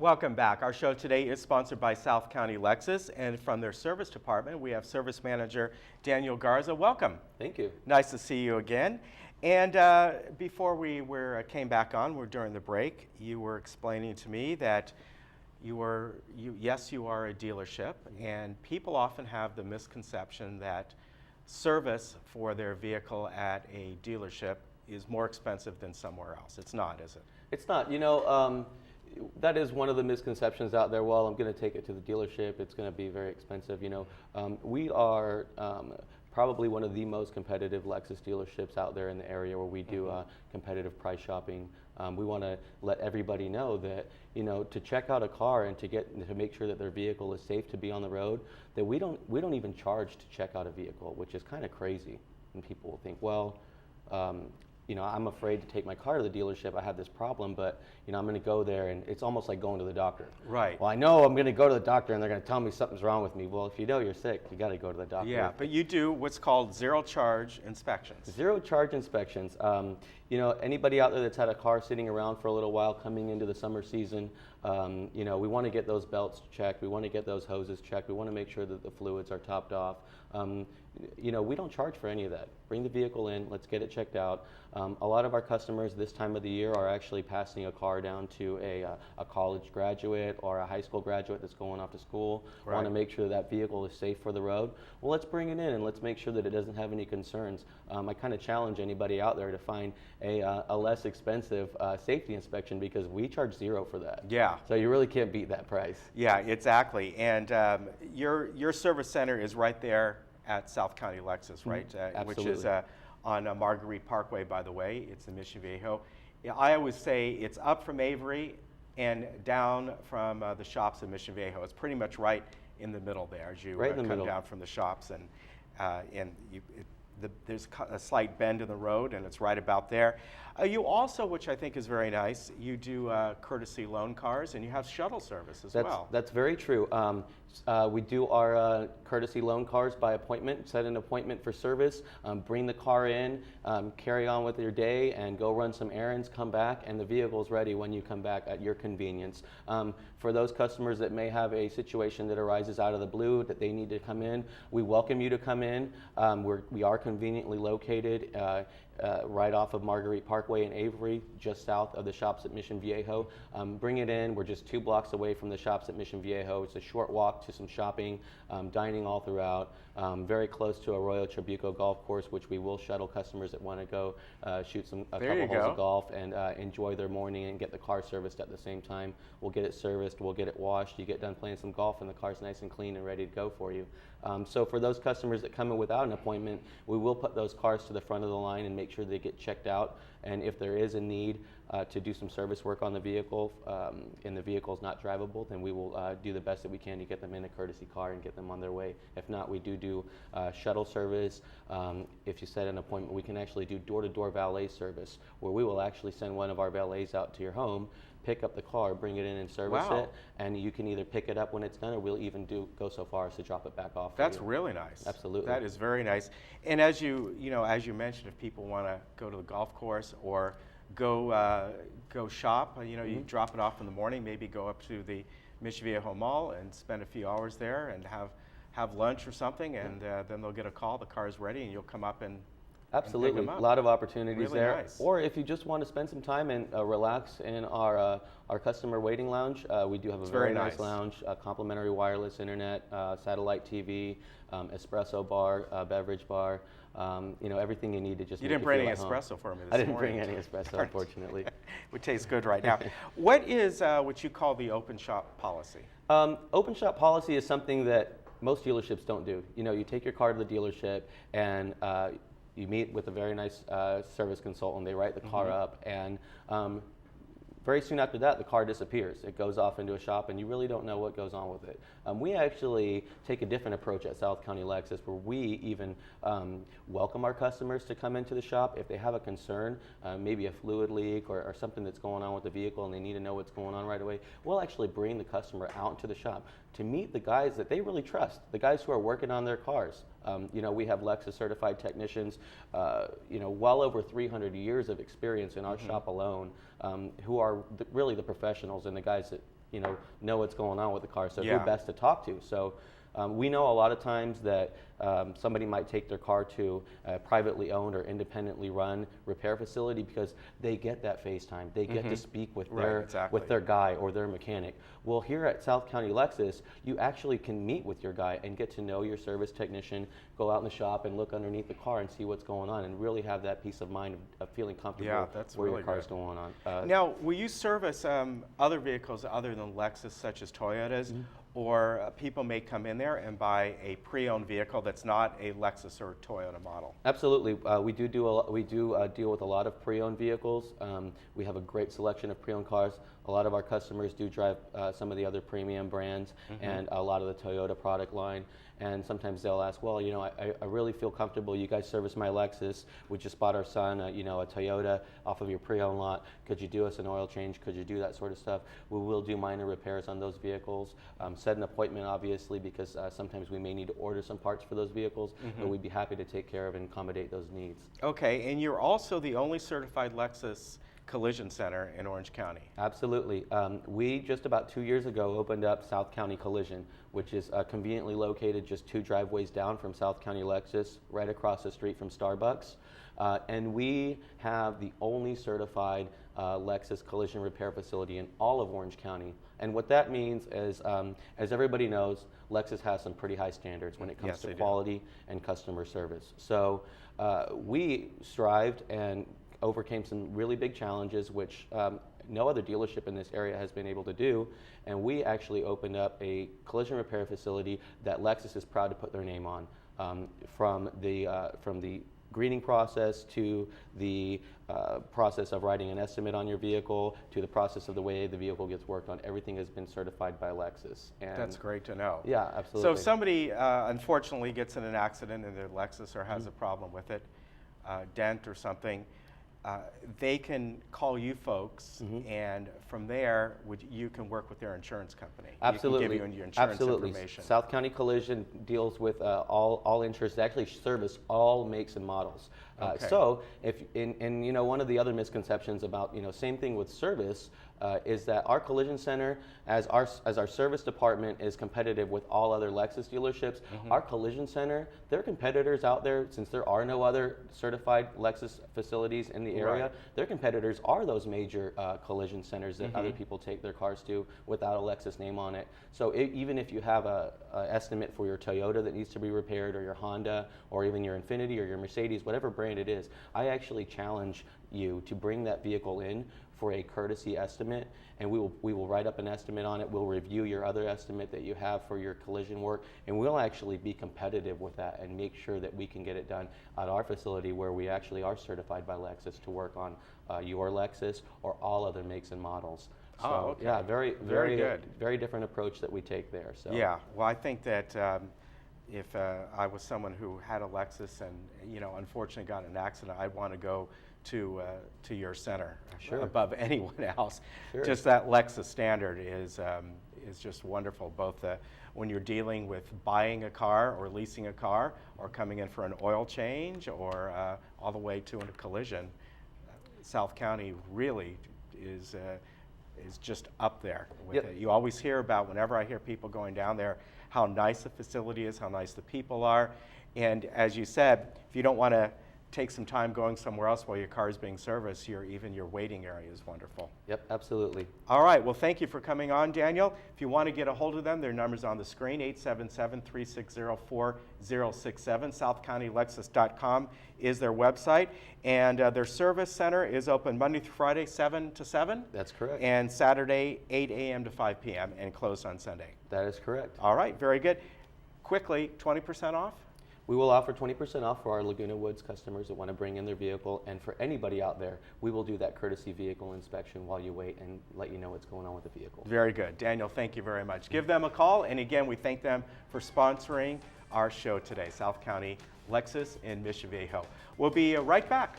Welcome back. Our show today is sponsored by South County Lexus, and from their service department, we have Service Manager Daniel Garza. Welcome. Thank you. Nice to see you again. And before we came back on, during the break, you were explaining to me that you are a dealership, and people often have the misconception that service for their vehicle at a dealership is more expensive than somewhere else. It's not, is it? It's not. That is one of the misconceptions out there. Well, I'm going to take it to the dealership. It's going to be very expensive. We are probably one of the most competitive Lexus dealerships out there in the area where we do competitive price shopping. We want to let everybody know that to check out a car and to make sure that their vehicle is safe to be on the road, that we don't even charge to check out a vehicle, which is kind of crazy. And people will think, well, I'm afraid to take my car to the dealership. I have this problem, but I'm going to go there, and it's almost like going to the doctor. Right. Well, I know I'm going to go to the doctor, and they're going to tell me something's wrong with me. Well, if you know you're sick, you got to go to the doctor. Yeah, but you do what's called zero charge inspections. Zero charge inspections. Anybody out there that's had a car sitting around for a little while, coming into the summer season, we want to get those belts checked. We want to get those hoses checked. We want to make sure that the fluids are topped off. We don't charge for any of that. Bring the vehicle in, let's get it checked out. A lot of our customers this time of the year are actually passing a car down to a college graduate or a high school graduate that's going off to school. Right. Want to make sure that vehicle is safe for the road. Well, let's bring it in and let's make sure that it doesn't have any concerns. I kind of challenge anybody out there to find a less expensive safety inspection, because we charge zero for that. Yeah. So you really can't beat that price. Yeah, exactly. And your service center is right there at South County Lexus, right? Absolutely. Which is on Marguerite Parkway, by the way. It's in Mission Viejo. I always say it's up from Avery and down from the shops in Mission Viejo. It's pretty much right in the middle there as you come down from the shops, there's a slight bend in the road, and it's right about there. You also, which I think is very nice, you do courtesy loan cars, and you have shuttle service as well. That's very true. We do our courtesy loan cars by appointment. Set an appointment for service, bring the car in, carry on with your day, and go run some errands, come back, and the vehicle's ready when you come back at your convenience. For those customers that may have a situation that arises out of the blue that they need to come in, we welcome you to come in. We are conveniently located right off of Marguerite Parkway in Avery, just south of the shops at Mission Viejo. Bring it in. We're just 2 blocks away from the shops at Mission Viejo. It's a short walk to some shopping, dining all throughout. Very close to Arroyo Trabuco golf course, which we will shuttle customers that want to go shoot a couple holes of golf and enjoy their morning and get the car serviced at the same time. We'll get it serviced, we'll get it washed, you get done playing some golf, and the car's nice and clean and ready to go for you. So for those customers that come in without an appointment, we will put those cars to the front of the line and make sure they get checked out. And if there is a need to do some service work on the vehicle and the vehicle is not drivable, then we will do the best that we can to get them in a courtesy car and get them on their way. If not, we do shuttle service. If you set an appointment, we can actually do door-to-door valet service, where we will actually send one of our valets out to your home, pick up the car, bring it in and service it, and you can either pick it up when it's done, or we'll even go so far as to drop it back off. That's really nice. Absolutely. That is very nice. And as you mentioned, if people want to go to the golf course or go shop, you drop it off in the morning, maybe go up to the Mission Viejo Mall and spend a few hours there and have lunch or something, and then they'll get a call, the car's ready, and you'll come up and absolutely, a lot of opportunities really there. Nice. Or if you just want to spend some time and relax in our customer waiting lounge, we do have a very nice lounge, complimentary wireless internet, satellite TV, espresso bar, beverage bar, everything you need to just. You didn't bring any espresso for me this morning. I didn't bring any espresso, unfortunately. It tastes good right now. What is what you call the open shop policy? Open shop policy is something that most dealerships don't do. You take your car to the dealership and you meet with a very nice service consultant. They write the car up, and very soon after that, the car disappears. It goes off into a shop, and you really don't know what goes on with it. We actually take a different approach at South County Lexus, where we even welcome our customers to come into the shop. If they have a concern, maybe a fluid leak or something that's going on with the vehicle, and they need to know what's going on right away, we'll actually bring the customer out into the shop to meet the guys that they really trust, the guys who are working on their cars. You know, we have Lexus certified technicians, you know, well over 300 years of experience in our shop alone, who are really the professionals and the guys that, you know what's going on with the car, so who best to talk to. So we know a lot of times that somebody might take their car to a privately owned or independently run repair facility because they get that FaceTime. They get to speak with their guy or their mechanic. Well, here at South County Lexus, you actually can meet with your guy and get to know your service technician, go out in the shop and look underneath the car and see what's going on and really have that peace of mind of feeling comfortable where your car's going on. Now, will you service other vehicles other than Lexus, such as Toyotas? Or people may come in there and buy a pre-owned vehicle that's not a Lexus or Toyota model? Absolutely. We do deal with a lot of pre-owned vehicles. We have a great selection of pre-owned cars. A lot of our customers do drive some of the other premium brands and a lot of the Toyota product line. And sometimes they'll ask, well, you know, I really feel comfortable. You guys service my Lexus. We just bought our son, you know, a Toyota off of your pre-owned lot. Could you do us an oil change? Could you do that sort of stuff? We will do minor repairs on those vehicles. Set an appointment, obviously, because sometimes we may need to order some parts for those vehicles, but we'd be happy to take care of and accommodate those needs. Okay, and you're also the only certified Lexus collision center in Orange County. Absolutely. We just about 2 years ago opened up South County Collision, which is conveniently located just 2 driveways down from South County Lexus, right across the street from Starbucks. And we have the only certified Lexus collision repair facility in all of Orange County. And what that means is, as everybody knows, Lexus has some pretty high standards when it comes to quality and customer service. So we strived and overcame some really big challenges, which no other dealership in this area has been able to do. And we actually opened up a collision repair facility that Lexus is proud to put their name on. From the greening process to the process of writing an estimate on your vehicle to the process of the way the vehicle gets worked on, everything has been certified by Lexus. And that's great to know. Yeah, absolutely. So if somebody unfortunately gets in an accident in their Lexus or has a problem with it, dent or something, they can call you folks, and from there, you can work with their insurance company. Absolutely. You can give you your insurance information. South County Collision deals with all insurance. They actually service all makes and models. So, if you know, one of the other misconceptions about, you know, same thing with service, is that our collision center, as our service department is competitive with all other Lexus dealerships, our collision center, their competitors out there, since there are no other certified Lexus facilities in the area, their competitors are those major collision centers that other people take their cars to without a Lexus name on it. So even if you have a estimate for your Toyota that needs to be repaired, or your Honda, or even your Infiniti or your Mercedes, whatever brand it is, I actually challenge you to bring that vehicle in for a courtesy estimate, and we will write up an estimate on it. We'll review your other estimate that you have for your collision work, and we'll actually be competitive with that and make sure that we can get it done at our facility where we actually are certified by Lexus to work on your Lexus or all other makes and models. So yeah, very good, very different approach that we take there. So yeah, well, I think that if I was someone who had a Lexus and, you know, unfortunately got in an accident, I'd want to go to your center above anyone else. Just that Lexus standard is just wonderful, both when you're dealing with buying a car or leasing a car or coming in for an oil change or all the way to a collision. South County really is just up there with it. You always hear about, whenever I hear people going down there, how nice the facility is, how nice the people are. And as you said, if you don't want to take some time going somewhere else while your car is being serviced, even your waiting area is wonderful. Yep, absolutely. All right, well, thank you for coming on, Daniel. If you want to get a hold of them, their number's on the screen, 877-360-4067. SouthCountyLexus.com is their website. And their service center is open Monday through Friday, 7 to 7. That's correct. And Saturday, 8 a.m. to 5 p.m. and closed on Sunday. That is correct. All right, very good. Quickly, 20% off? We will offer 20% off for our Laguna Woods customers that want to bring in their vehicle, and for anybody out there, we will do that courtesy vehicle inspection while you wait and let you know what's going on with the vehicle. Very good. Daniel, thank you very much. Give them a call, and again, we thank them for sponsoring our show today, South County Lexus in Mission Viejo. We'll be right back.